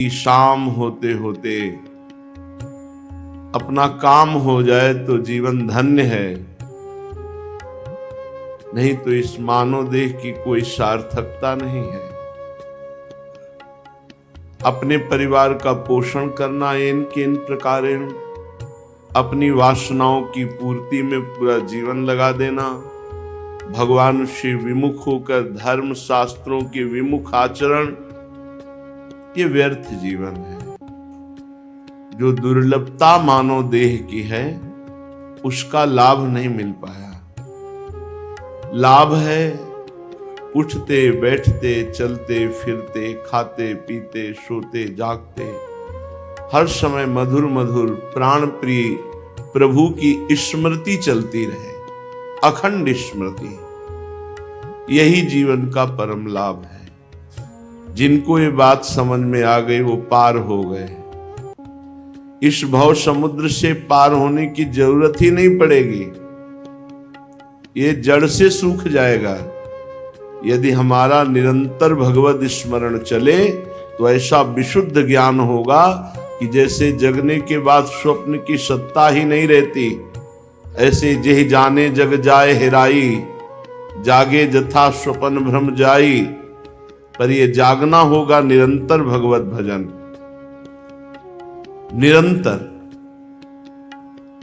कि शाम होते होते अपना काम हो जाए तो जीवन धन्य है, नहीं तो इस मानव देह की कोई सार्थकता नहीं है। अपने परिवार का पोषण करना इन किन प्रकारेण, अपनी वासनाओं की पूर्ति में पूरा जीवन लगा देना, भगवान से विमुख होकर धर्म शास्त्रों के विमुख आचरण, ये व्यर्थ जीवन है। जो दुर्लभता मानव देह की है उसका लाभ नहीं मिल पाया। लाभ है उठते बैठते चलते फिरते खाते पीते सोते जागते हर समय मधुर मधुर प्राण प्रिय प्रभु की स्मृति चलती रहे, अखंड स्मृति। यही जीवन का परम लाभ है। जिनको ये बात समझ में आ गई वो पार हो गए। इस भव समुद्र से पार होने की जरूरत ही नहीं पड़ेगी, ये जड़ से सूख जाएगा। यदि हमारा निरंतर भगवत स्मरण चले तो ऐसा विशुद्ध ज्ञान होगा कि जैसे जगने के बाद स्वप्न की सत्ता ही नहीं रहती, ऐसे जेहि जाने जग जाए हेराई, जागे जथा स्वप्न भ्रम जाई। पर ये जागना होगा निरंतर भगवत भजन, निरंतर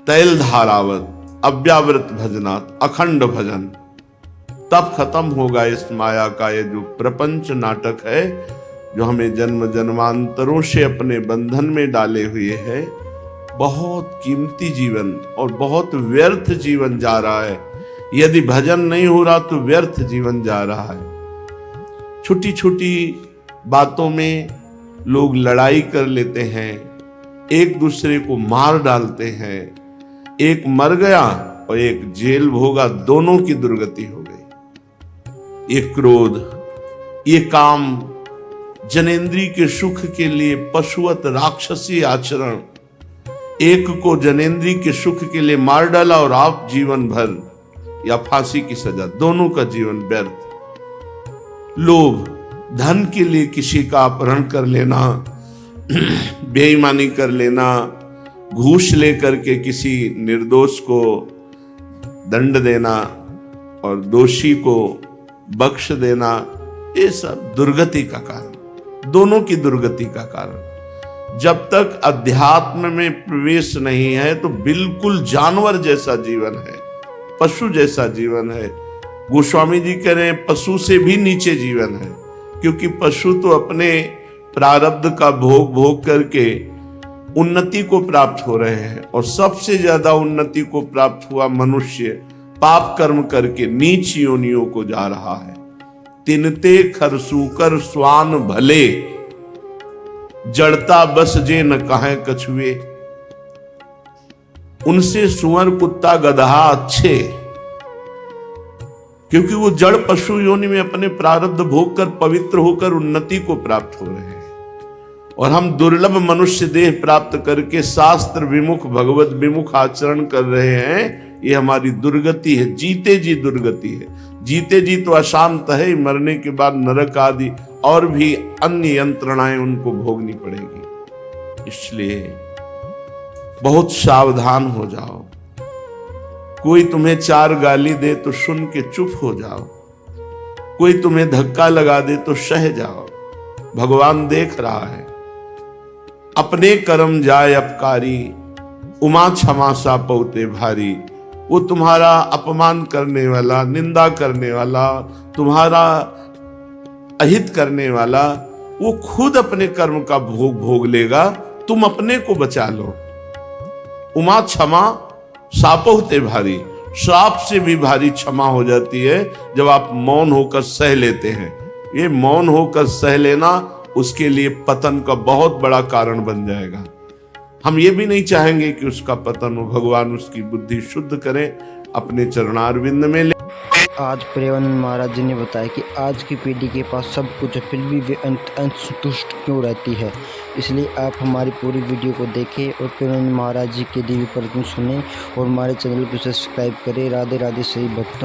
तैल धारावत अव्यावृत भजनात् अखंड भजन। तब खत्म होगा इस माया का ये जो प्रपंच नाटक है, जो हमें जन्म जन्मांतरों से अपने बंधन में डाले हुए है। बहुत कीमती जीवन और बहुत व्यर्थ जीवन जा रहा है। यदि भजन नहीं हो रहा तो व्यर्थ जीवन जा रहा है। छोटी छोटी बातों में लोग लड़ाई कर लेते हैं, एक दूसरे को मार डालते हैं। एक मर गया और एक जेल भोगा, दोनों की दुर्गति हो गई। ये क्रोध, ये काम, जनेंद्रिय के सुख के लिए पशुवत राक्षसी आचरण, एक को जनेंद्रिय के सुख के लिए मार डाला और आप जीवन भर या फांसी की सजा, दोनों का जीवन व्यर्थ। लोभ, धन के लिए किसी का अपहरण कर लेना, बेईमानी कर लेना, घूस लेकर के किसी निर्दोष को दंड देना और दोषी को बख्श देना, ये सब दुर्गति का कारण, दोनों की दुर्गति का कारण। जब तक अध्यात्म में प्रवेश नहीं है तो बिल्कुल जानवर जैसा जीवन है, पशु जैसा जीवन है। गोस्वामी जी कह रहे हैं पशु से भी नीचे जीवन है, क्योंकि पशु तो अपने प्रारब्ध का भोग भोग करके उन्नति को प्राप्त हो रहे हैं, और सबसे ज्यादा उन्नति को प्राप्त हुआ मनुष्य पाप कर्म करके नीच योनियों को जा रहा है। तिनते खरसूकर स्वान भले, जड़ता बस जे न कहे कछुए। उनसे सुअर कुत्ता गधा अच्छे, क्योंकि वो जड़ पशु योनि में अपने प्रारब्ध भोग कर पवित्र होकर उन्नति को प्राप्त हो रहे हैं, और हम दुर्लभ मनुष्य देह प्राप्त करके शास्त्र विमुख भगवत विमुख आचरण कर रहे हैं। ये हमारी दुर्गति है, जीते जी दुर्गति है। जीते जी तो अशांत है, मरने के बाद नरक आदि और भी अन्य यंत्रणाएं उनको भोगनी पड़ेगी। इसलिए बहुत सावधान हो जाओ। कोई तुम्हें चार गाली दे तो सुन के चुप हो जाओ, कोई तुम्हें धक्का लगा दे तो सह जाओ। भगवान देख रहा है। अपने कर्म जाय अपकारी, उमा क्षमा सा पौते भारी। वो तुम्हारा अपमान करने वाला, निंदा करने वाला, तुम्हारा अहित करने वाला, वो खुद अपने कर्म का भोग भोग लेगा। तुम अपने को बचा लो। उमा क्षमा सापहुते भारी, श्राप से भी भारी क्षमा हो जाती है जब आप मौन होकर सह लेते हैं। ये मौन होकर सह लेना उसके लिए पतन का बहुत बड़ा कारण बन जाएगा। हम ये भी नहीं चाहेंगे कि उसका पतन हो। भगवान उसकी बुद्धि शुद्ध करें, अपने चरणारविंद में ले। आज प्रेमानंद महाराज जी ने बताया कि आज की पीढ़ी के पास सब कुछ है, फिर भी वे असंतुष्ट क्यों रहती है। इसलिए आप हमारी पूरी वीडियो को देखें और प्रेमानंद महाराज जी के दिव्य प्रवचन सुने और हमारे चैनल को सब्सक्राइब करें। राधे राधे सही भक्तों।